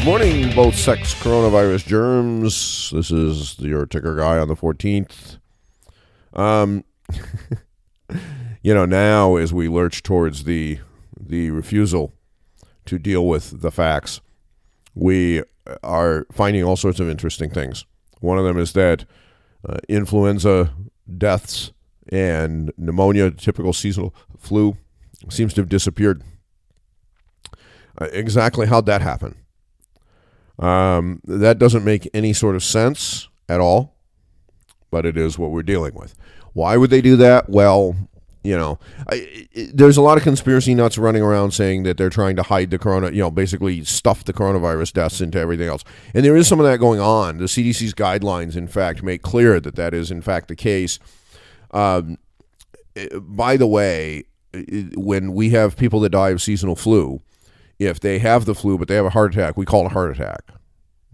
Good morning, both sex coronavirus germs. This is your ticker guy on the 14th. Now as we lurch towards the refusal to deal with the facts, we are finding all sorts of interesting things. One of them is that influenza deaths and pneumonia, typical seasonal flu, seems to have disappeared. Exactly how'd that happen? That doesn't make any sort of sense at all, but it is what we're dealing with. Why would they do that? Well, there's a lot of conspiracy nuts running around saying that they're trying to hide the basically stuff the coronavirus deaths into everything else. And there is some of that going on. The CDC's guidelines, in fact, make clear that that is, in fact, the case. By the way, when we have people that die of seasonal flu, if they have the flu but they have a heart attack, we call it a heart attack.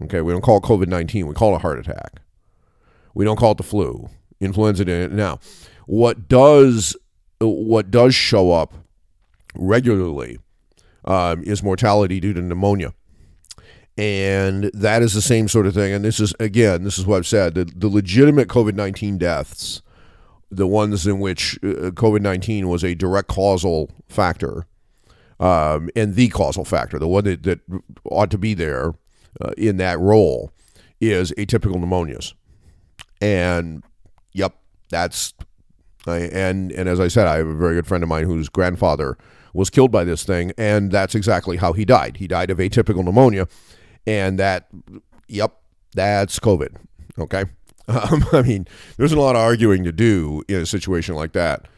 Okay, we don't call it COVID-19. We call it a heart attack. We don't call it the flu. Influenza didn't. Now, what does show up regularly is mortality due to pneumonia. And that is the same sort of thing. And this is what I've said. The legitimate COVID-19 deaths, the ones in which COVID-19 was a direct causal factor, and the causal factor, the one that ought to be there in that role, is atypical pneumonias. And that's and as I said, I have a very good friend of mine whose grandfather was killed by this thing, and that's exactly how he died. He died of atypical pneumonia, and that's COVID. Okay, there's a lot of arguing to do in a situation like that.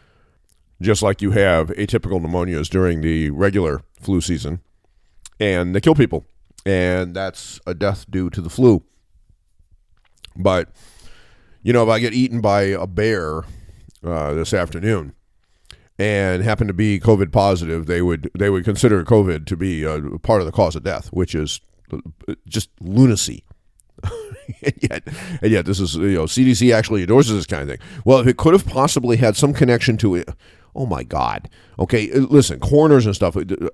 Just like you have atypical pneumonias during the regular flu season, and they kill people, and that's a death due to the flu. But, if I get eaten by a bear this afternoon and happen to be COVID positive, they would consider COVID to be part of the cause of death, which is just lunacy. and yet this is, CDC actually endorses this kind of thing. Well, if it could have possibly had some connection to it, oh my God. Okay, listen, coroners and stuff, do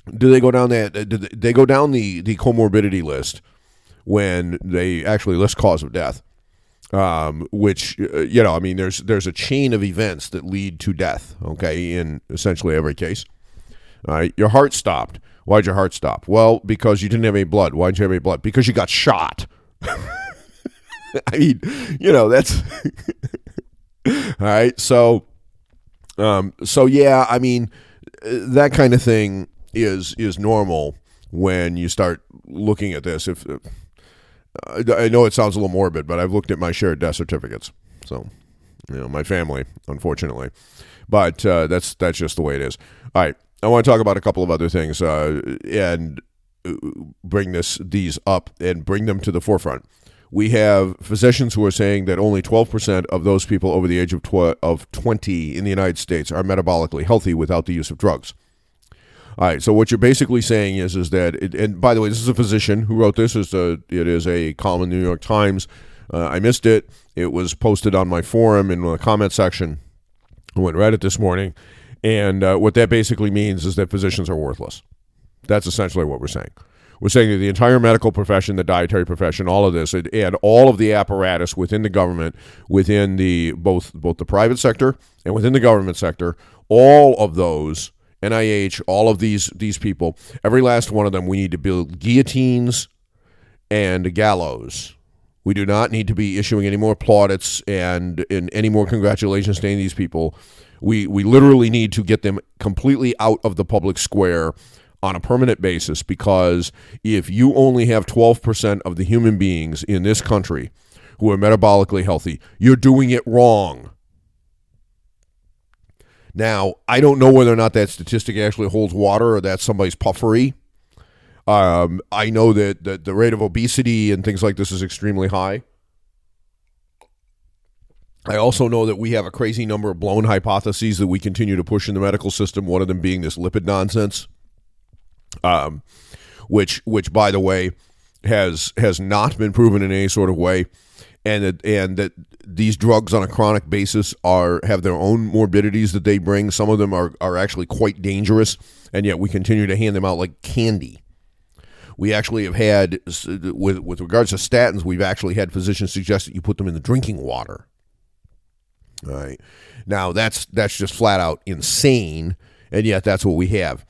they go down the comorbidity list when they actually list cause of death? Which, there's a chain of events that lead to death, okay, in essentially every case. All right, your heart stopped. Why'd your heart stop? Well, because you didn't have any blood. Why'd you have any blood? Because you got shot. That's all right. So that kind of thing is normal when you start looking at this. If I know it sounds a little morbid, but I've looked at my shared death certificates. So, my family, unfortunately, but that's just the way it is. All right. I want to talk about a couple of other things and bring these up and bring them to the forefront. We have physicians who are saying that only 12% of those people over the age of 20 in the United States are metabolically healthy without the use of drugs. All right, so what you're basically saying is that, and by the way, this is a physician who wrote this. It is a column in the New York Times. I missed it. It was posted on my forum in the comment section. I went read it this morning. And what that basically means is that physicians are worthless. That's essentially what we're saying. We're saying that the entire medical profession, the dietary profession, all of this, and all of the apparatus within the government, within the both the private sector and within the government sector, all of those, NIH, all of these people, every last one of them, we need to build guillotines and gallows. We do not need to be issuing any more plaudits and any more congratulations to any of these people. We literally need to get them completely out of the public square on a permanent basis, because if you only have 12% of the human beings in this country who are metabolically healthy, you're doing it wrong. Now, I don't know whether or not that statistic actually holds water or that's somebody's puffery. I know that the rate of obesity and things like this is extremely high. I also know that we have a crazy number of blown hypotheses that we continue to push in the medical system, one of them being this lipid nonsense, which by the way, has not been proven in any sort of way, and that these drugs on a chronic basis have their own morbidities that they bring. Some of them are actually quite dangerous, and yet we continue to hand them out like candy. We actually have had, with regards to statins, we've actually had physicians suggest that you put them in the drinking water. All right. Now, that's just flat out insane, and yet that's what we have.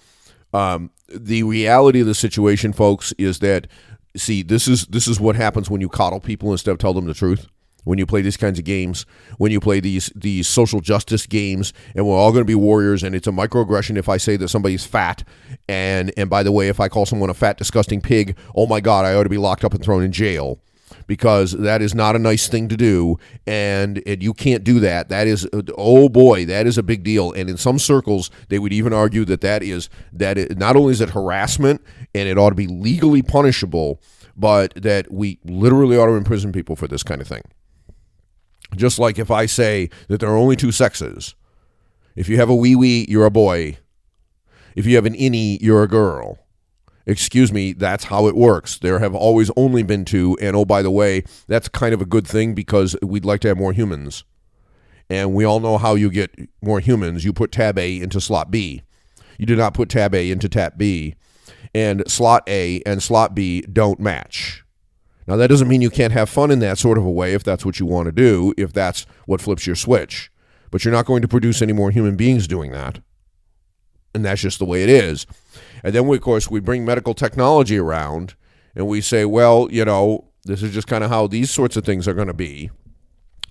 The reality of the situation, folks, is that, see, this is what happens when you coddle people instead of tell them the truth. When you play these kinds of games, when you play these social justice games, and we're all going to be warriors, and it's a microaggression if I say that somebody's fat, and by the way, if I call someone a fat, disgusting pig, oh my God, I ought to be locked up and thrown in jail, because that is not a nice thing to do, and you can't do that. That is, oh boy, that is a big deal. And in some circles, they would even argue that not only is it harassment, and it ought to be legally punishable, but that we literally ought to imprison people for this kind of thing. Just like if I say that there are only two sexes. If you have a wee-wee, you're a boy. If you have an innie, you're a girl. Excuse me, that's how it works. There have always only been two, and oh, by the way, that's kind of a good thing because we'd like to have more humans. And we all know how you get more humans. You put tab A into slot B. You do not put tab A into tab B. And slot A and slot B don't match. Now, that doesn't mean you can't have fun in that sort of a way if that's what you want to do, if that's what flips your switch. But you're not going to produce any more human beings doing that. And that's just the way it is. And then, of course, we bring medical technology around, and we say, well, this is just kind of how these sorts of things are going to be.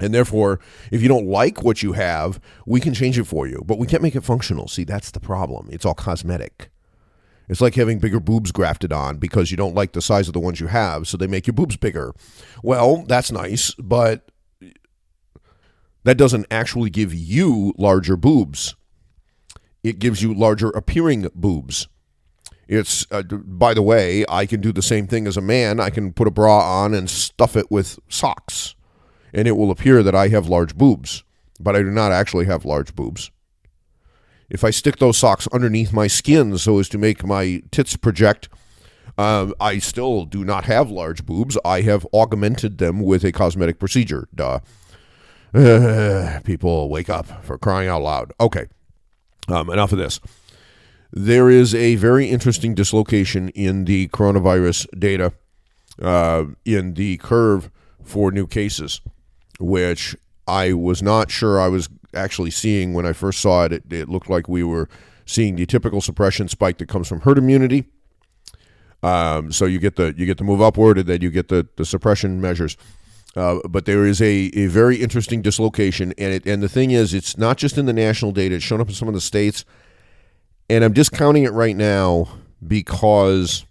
And therefore, if you don't like what you have, we can change it for you. But we can't make it functional. See, that's the problem. It's all cosmetic. It's like having bigger boobs grafted on because you don't like the size of the ones you have, so they make your boobs bigger. Well, that's nice, but that doesn't actually give you larger boobs. It gives you larger appearing boobs. It's, by the way, I can do the same thing as a man. I can put a bra on and stuff it with socks, and it will appear that I have large boobs, but I do not actually have large boobs. If I stick those socks underneath my skin so as to make my tits project, I still do not have large boobs. I have augmented them with a cosmetic procedure. Duh. People wake up, for crying out loud. Okay, enough of this. There is a very interesting dislocation in the coronavirus data, in the curve for new cases, which I was not sure I was actually seeing when I first saw it. It looked like we were seeing the typical suppression spike that comes from herd immunity. So you get the move upward, and then you get the suppression measures. But there is a very interesting dislocation, and the thing is, it's not just in the national data. It's shown up in some of the states, and I'm discounting it right now because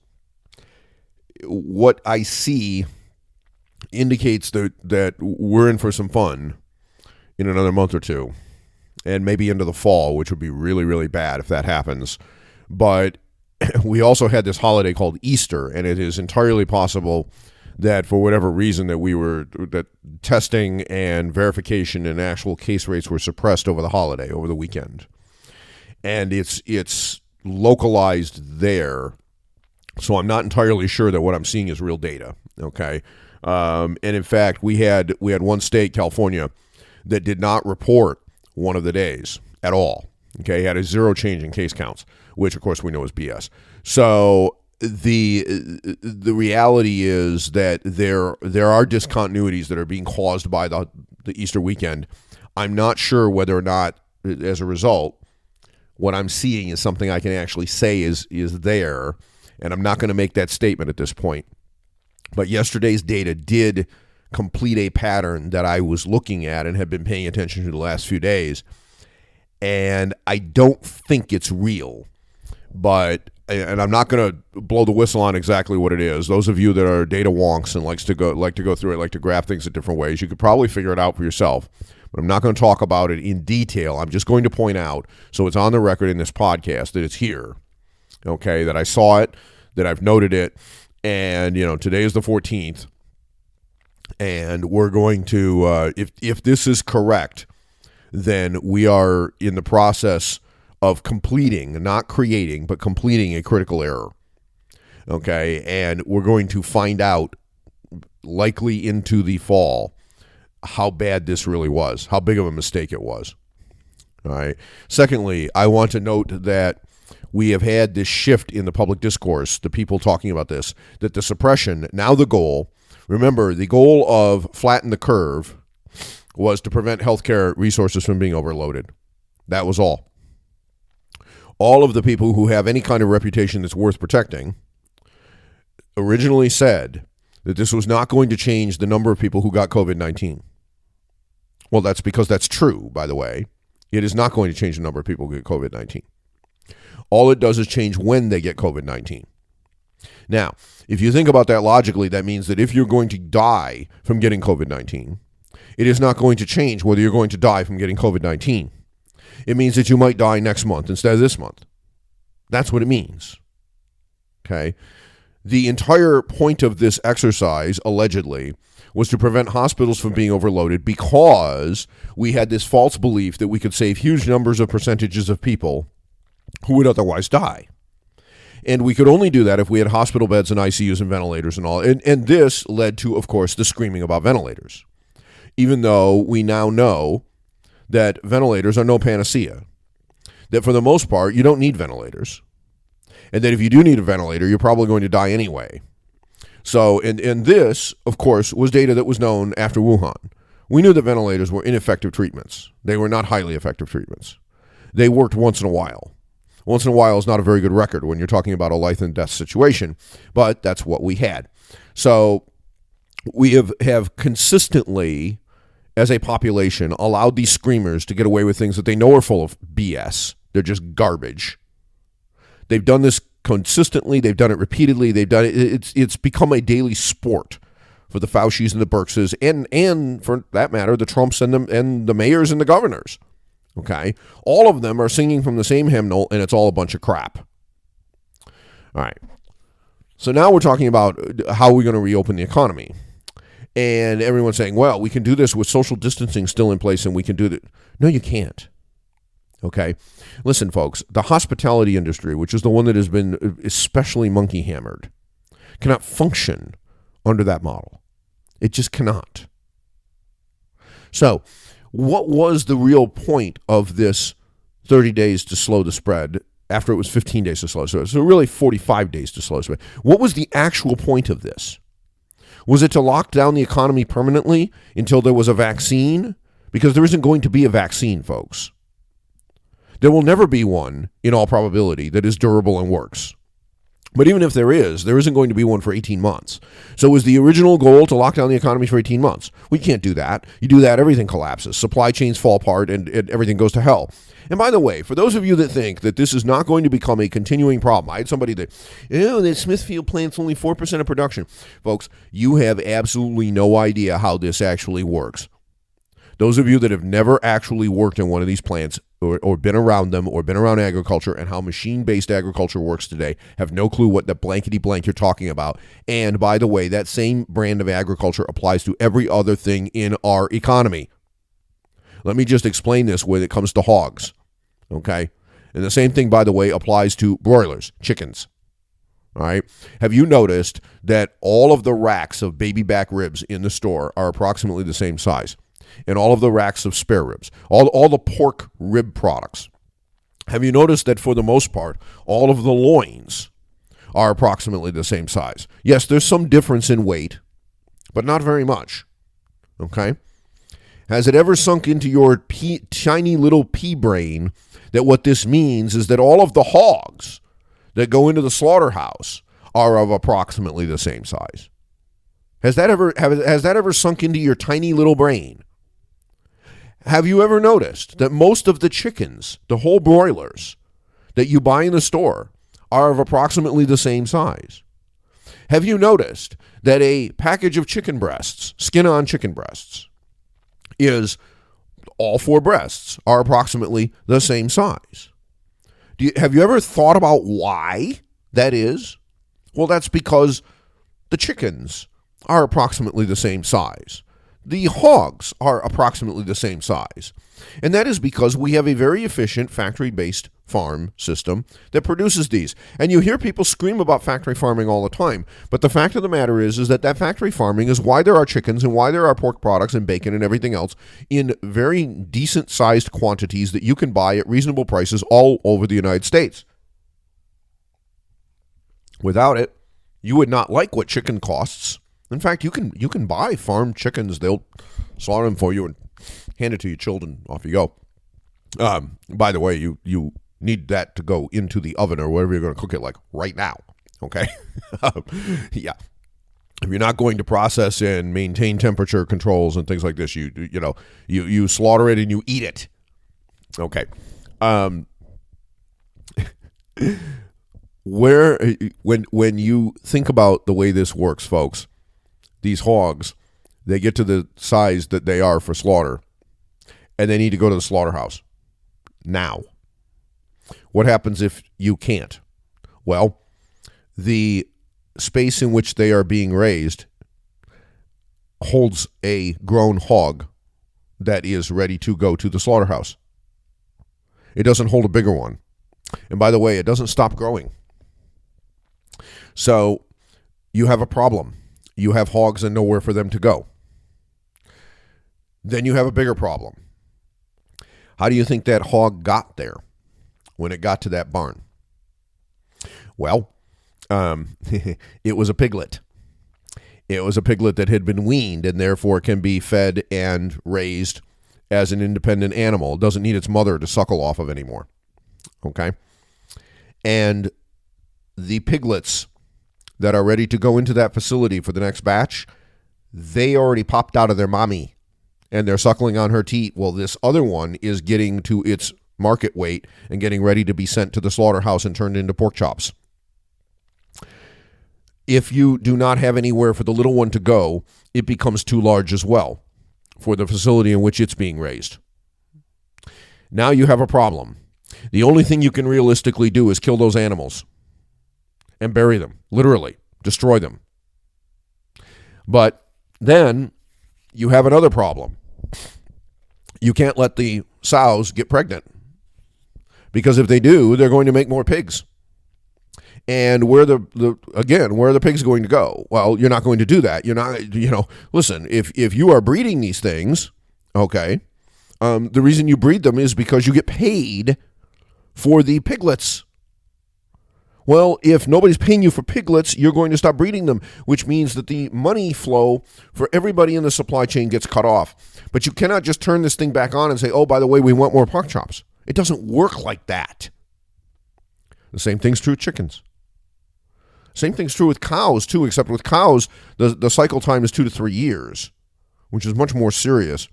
what I see indicates that we're in for some fun in another month or two, and maybe into the fall, which would be really, really bad if that happens. But we also had this holiday called Easter, and it is entirely possible that for whatever reason that testing and verification and actual case rates were suppressed over the holiday, over the weekend. And it's localized there. So I'm not entirely sure that what I'm seeing is real data. Okay. And in fact, we had one state, California, that did not report one of the days at all. Okay, had a zero change in case counts, which of course we know is BS. So the reality is that there are discontinuities that are being caused by the Easter weekend. I'm not sure whether or not, as a result, what I'm seeing is something I can actually say is there, and I'm not going to make that statement at this point. But yesterday's data did complete a pattern that I was looking at and have been paying attention to the last few days. And I don't think it's real, and I'm not going to blow the whistle on exactly what it is. Those of you that are data wonks and like to go through it, like to graph things in different ways, you could probably figure it out for yourself. But I'm not going to talk about it in detail. I'm just going to point out, so it's on the record in this podcast, that it's here. Okay, that I saw it, that I've noted it, and today is the 14th. And we're going to, if this is correct, then we are in the process of completing, not creating, but completing a critical error. Okay, and we're going to find out, likely into the fall, how bad this really was, how big of a mistake it was. All right. Secondly, I want to note that we have had this shift in the public discourse, the people talking about this, that the suppression, now the goal, remember, the goal of flatten the curve was to prevent healthcare resources from being overloaded. That was all. All of the people who have any kind of reputation that's worth protecting originally said that this was not going to change the number of people who got COVID-19. Well, that's because that's true, by the way. It is not going to change the number of people who get COVID-19. All it does is change when they get COVID-19. Now, if you think about that logically, that means that if you're going to die from getting COVID-19, it is not going to change whether you're going to die from getting COVID-19. It means that you might die next month instead of this month. That's what it means. Okay? The entire point of this exercise, allegedly, was to prevent hospitals from being overloaded because we had this false belief that we could save huge numbers of percentages of people who would otherwise die. And we could only do that if we had hospital beds and ICUs and ventilators and all. And this led to, of course, the screaming about ventilators. Even though we now know that ventilators are no panacea. That for the most part, you don't need ventilators. And that if you do need a ventilator, you're probably going to die anyway. So, and this, of course, was data that was known after Wuhan. We knew that ventilators were ineffective treatments. They were not highly effective treatments. They worked once in a while. Once in a while is not a very good record when you're talking about a life and death situation, but that's what we had. So we have consistently, as a population, allowed these screamers to get away with things that they know are full of BS. They're just garbage. They've done this consistently. They've done it repeatedly. They've done it. It's become a daily sport for the Faucis and the Birxes, and for that matter, the Trumps and the mayors and the governors. Okay, all of them are singing from the same hymnal, and it's all a bunch of crap. All right. So now we're talking about how we're going to reopen the economy. And everyone's saying, well, we can do this with social distancing still in place, and we can do that. No, you can't. Okay? Listen, folks, the hospitality industry, which is the one that has been especially monkey-hammered, cannot function under that model. It just cannot. So what was the real point of this 30 days to slow the spread after it was 15 days to slow the spread? So really 45 days to slow the spread. What was the actual point of this? Was it to lock down the economy permanently until there was a vaccine? Because there isn't going to be a vaccine, folks. There will never be one, in all probability, that is durable and works. But even if there isn't going to be one for 18 months. So was the original goal to lock down the economy for 18 months? We can't do that. You do that, everything collapses. Supply chains fall apart and everything goes to hell. And by the way, for those of you that think that this is not going to become a continuing problem, I had somebody that, that Smithfield plant's only 4% of production. Folks, you have absolutely no idea how this actually works. Those of you that have never actually worked in one of these plants or been around them or been around agriculture and how machine-based agriculture works today have no clue what the blankety blank you're talking about. And by the way, that same brand of agriculture applies to every other thing in our economy. Let me just explain this when it comes to hogs, okay? And the same thing, by the way, applies to broilers, chickens. All right. Have you noticed that all of the racks of baby back ribs in the store are approximately the same size? And all of the racks of spare ribs, all the pork rib products. Have you noticed that for the most part, all of the loins are approximately the same size? Yes, there's some difference in weight, but not very much. Okay? Has it ever sunk into your tiny little pea brain that what this means is that all of the hogs that go into the slaughterhouse are of approximately the same size? Has that ever sunk into your tiny little brain? Have you ever noticed that most of the chickens, the whole broilers that you buy in the store, are of approximately the same size? Have you noticed that a package of chicken breasts, skin-on chicken breasts, is all four breasts are approximately the same size? Have you ever thought about why that is? Well, that's because the chickens are approximately the same size. The hogs are approximately the same size. And that is because we have a very efficient factory-based farm system that produces these. And you hear people scream about factory farming all the time. But the fact of the matter is that factory farming is why there are chickens and why there are pork products and bacon and everything else in very decent-sized quantities that you can buy at reasonable prices all over the United States. Without it, you would not like what chicken costs. In fact, you can buy farm chickens. They'll slaughter them for you and hand it to your children. Off you go. By the way, you need that to go into the oven or whatever you're going to cook it like right now. Okay? Yeah. If you're not going to process and maintain temperature controls and things like this, you slaughter it and you eat it. Okay. When you think about the way this works, folks, these hogs, they get to the size that they are for slaughter, and they need to go to the slaughterhouse now. What happens if you can't? Well, the space in which they are being raised holds a grown hog that is ready to go to the slaughterhouse. It doesn't hold a bigger one. And by the way, it doesn't stop growing. So you have a problem. You have hogs and nowhere for them to go. Then you have a bigger problem. How do you think that hog got there when it got to that barn? Well, it was a piglet. It was a piglet that had been weaned and therefore can be fed and raised as an independent animal. It doesn't need its mother to suckle off of anymore. Okay? And the piglets that are ready to go into that facility for the next batch, they already popped out of their mommy and they're suckling on her teat. Well, this other one is getting to its market weight and getting ready to be sent to the slaughterhouse and turned into pork chops. If you do not have anywhere for the little one to go, it becomes too large as well for the facility in which it's being raised. Now you have a problem. The only thing you can realistically do is kill those animals and bury them, literally, destroy them. But then you have another problem. You can't let the sows get pregnant, because if they do, they're going to make more pigs. And where are the pigs going to go? Well, you're not going to do that. You're not, listen, if you are breeding these things, okay, the reason you breed them is because you get paid for the piglets. Well, if nobody's paying you for piglets, you're going to stop breeding them, which means that the money flow for everybody in the supply chain gets cut off. But you cannot just turn this thing back on and say, oh, by the way, we want more pork chops. It doesn't work like that. The same thing's true with chickens. Same thing's true with cows, too, except with cows, the cycle time is 2 to 3 years, which is much more serious.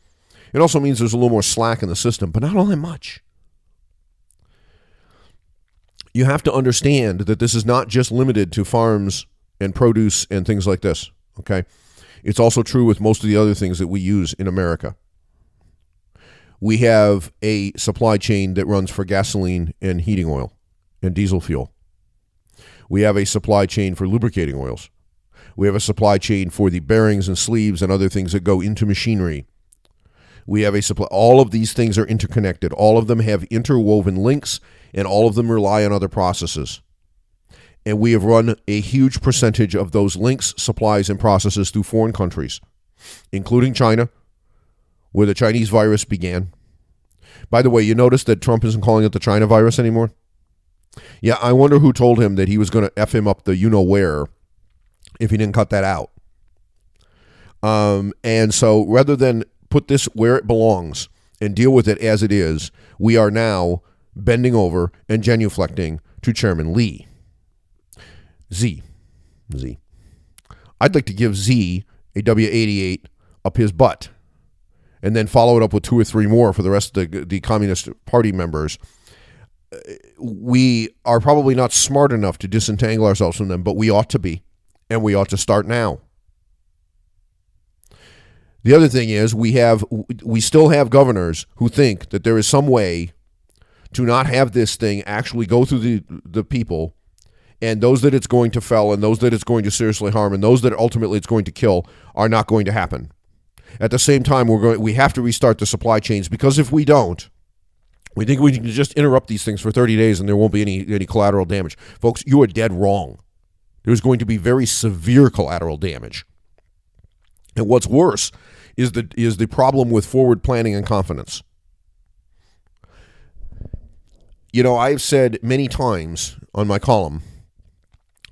It also means there's a little more slack in the system, but not all that much. You have to understand that this is not just limited to farms and produce and things like this, okay? It's also true with most of the other things that we use in America. We have a supply chain that runs for gasoline and heating oil and diesel fuel. We have a supply chain for lubricating oils. We have a supply chain for the bearings and sleeves and other things that go into machinery. We have a supply. All of these things are interconnected. All of them have interwoven links, and all of them rely on other processes. And we have run a huge percentage of those links, supplies, and processes through foreign countries, including China, where the Chinese virus began. By the way, you notice that Trump isn't calling it the China virus anymore? Yeah, I wonder who told him that he was going to F him up the you-know-where if he didn't cut that out. And so rather than put this where it belongs and deal with it as it is, we are now bending over and genuflecting to Chairman Lee. Z. I'd like to give Z a W88 up his butt and then follow it up with 2 or 3 more for the rest of the Communist Party members. We are probably not smart enough to disentangle ourselves from them, but we ought to be, and we ought to start now. The other thing is we still have governors who think that there is some way to not have this thing actually go through the people, and those that it's going to fell and those that it's going to seriously harm and those that ultimately it's going to kill are not going to happen. At the same time, we have to restart the supply chains, because if we don't, we think we can just interrupt these things for 30 days and there won't be any collateral damage. Folks, you are dead wrong. There's going to be very severe collateral damage. And what's worse is the problem with forward planning and confidence. I've said many times on my column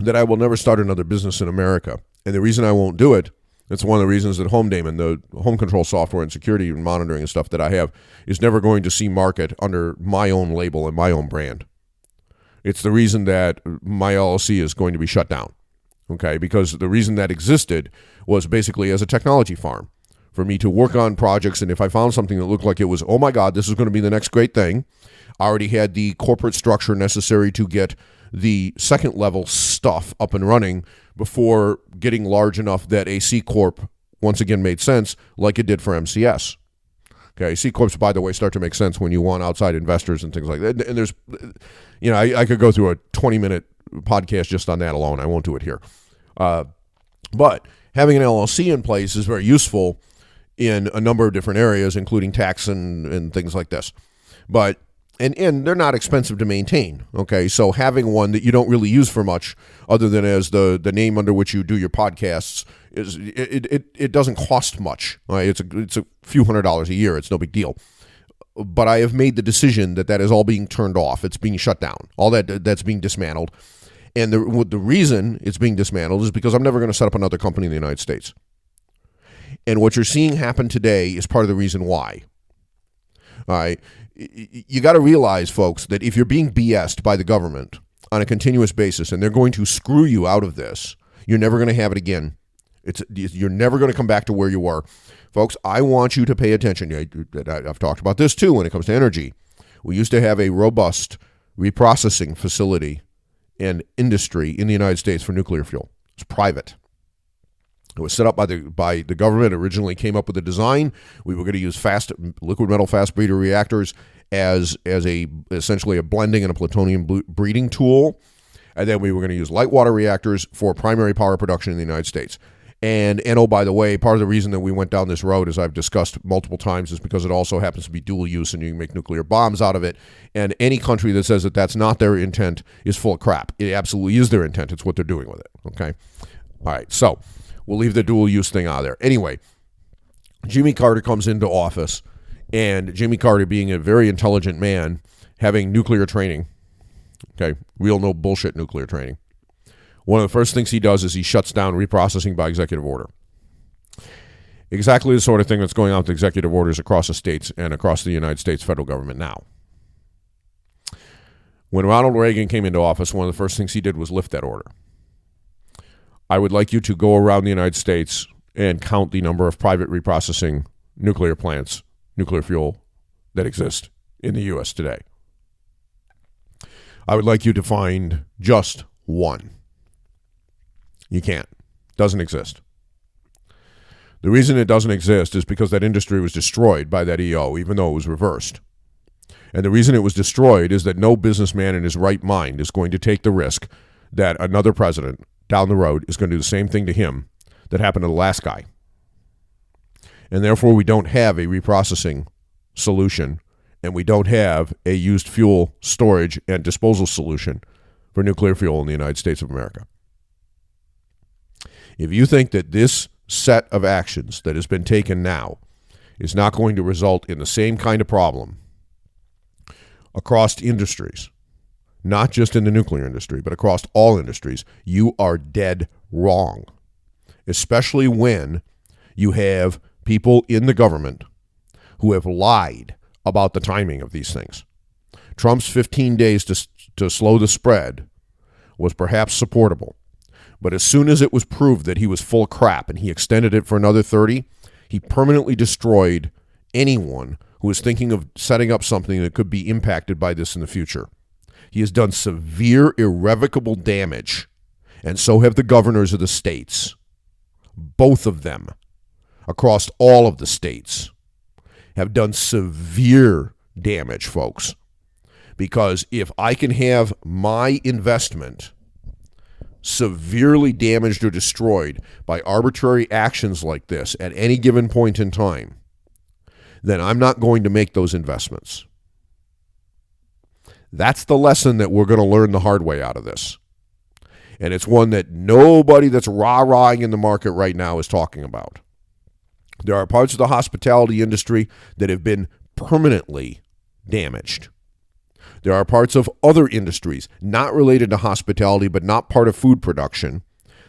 that I will never start another business in America. And the reason I won't do it, it's one of the reasons that Home Daemon, the home control software and security and monitoring and stuff that I have, is never going to see market under my own label and my own brand. It's the reason that my LLC is going to be shut down, okay? Because the reason that existed was basically as a technology farm for me to work on projects, and if I found something that looked like it was, oh my God, this is going to be the next great thing, I already had the corporate structure necessary to get the second level stuff up and running before getting large enough that a C Corp once again made sense like it did for MCS. Okay, C Corps, by the way, start to make sense when you want outside investors and things like that. And there's, I could go through a 20-minute podcast just on that alone. I won't do it here. But having an LLC in place is very useful in a number of different areas, including tax and things like this. But and they're not expensive to maintain. Okay, so having one that you don't really use for much, other than as the name under which you do your podcasts, is it doesn't cost much. Right? It's a few $100s a year. It's no big deal. But I have made the decision that is all being turned off. It's being shut down. All that's being dismantled. And the reason it's being dismantled is because I'm never going to set up another company in the United States. And what you're seeing happen today is part of the reason why. All right. You got to realize, folks, that if you're being BS'd by the government on a continuous basis and they're going to screw you out of this, you're never going to have it again. You're never going to come back to where you were. Folks, I want you to pay attention. I've talked about this too when it comes to energy. We used to have a robust reprocessing facility and industry in the United States for nuclear fuel. It's private. It was set up by the government. It originally came up with a design. We were going to use liquid metal fast breeder reactors as essentially a blending and a plutonium breeding tool. And then we were going to use light water reactors for primary power production in the United States. And oh, by the way, part of the reason that we went down this road, as I've discussed multiple times, is because it also happens to be dual use and you can make nuclear bombs out of it. And any country that says that that's not their intent is full of crap. It absolutely is their intent. It's what they're doing with it. Okay? All right. So we'll leave the dual use thing out of there. Anyway, Jimmy Carter comes into office, and Jimmy Carter, being a very intelligent man, having nuclear training, okay, real no bullshit nuclear training. One of the first things he does is he shuts down reprocessing by executive order. Exactly the sort of thing that's going on with executive orders across the states and across the United States federal government now. When Ronald Reagan came into office, one of the first things he did was lift that order. I would like you to go around the United States and count the number of private reprocessing nuclear plants, nuclear fuel, that exist in the U.S. today. I would like you to find just one. You can't. Doesn't exist. The reason it doesn't exist is because that industry was destroyed by that EO, even though it was reversed. And the reason it was destroyed is that no businessman in his right mind is going to take the risk that another president down the road is going to do the same thing to him that happened to the last guy. And therefore, we don't have a reprocessing solution, and we don't have a used fuel storage and disposal solution for nuclear fuel in the United States of America. If you think that this set of actions that has been taken now is not going to result in the same kind of problem across industries, not just in the nuclear industry, but across all industries, you are dead wrong. Especially when you have people in the government who have lied about the timing of these things. Trump's 15 days to slow the spread was perhaps supportable. But as soon as it was proved that he was full of crap and he extended it for another 30, he permanently destroyed anyone who was thinking of setting up something that could be impacted by this in the future. He has done severe, irrevocable damage, and so have the governors of the states. Both of them, across all of the states, have done severe damage, folks. Because if I can have my investment severely damaged or destroyed by arbitrary actions like this at any given point in time, then I'm not going to make those investments. That's the lesson that we're going to learn the hard way out of this. And it's one that nobody that's rah-rahing in the market right now is talking about. There are parts of the hospitality industry that have been permanently damaged. There are parts of other industries, not related to hospitality, but not part of food production,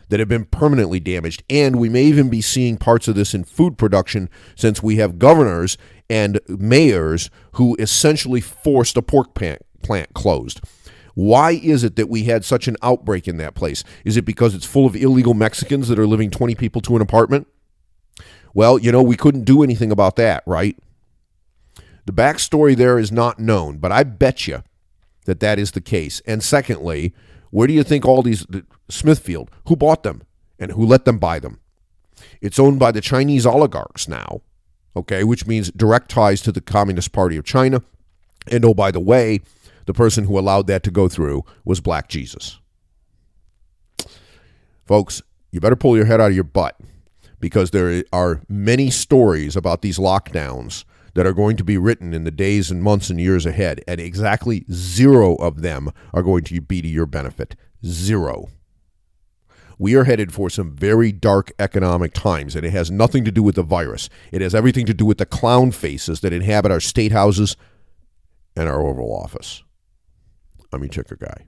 that have been permanently damaged. And we may even be seeing parts of this in food production, since we have governors and mayors who essentially forced a pork plant closed. Why is it that we had such an outbreak in that place? Is it because it's full of illegal Mexicans that are living 20 people to an apartment? Well, we couldn't do anything about that, right? The backstory there is not known, but I bet you that is the case. And secondly, where do you think all these, Smithfield, who bought them and who let them buy them? It's owned by the Chinese oligarchs now, okay, which means direct ties to the Communist Party of China. And oh, by the way, the person who allowed that to go through was Black Jesus. Folks, you better pull your head out of your butt, because there are many stories about these lockdowns that are going to be written in the days and months and years ahead, and exactly 0 of them are going to be to your benefit. 0. We are headed for some very dark economic times, and it has nothing to do with the virus. It has everything to do with the clown faces that inhabit our state houses and our Oval Office. I'm your ticker guy.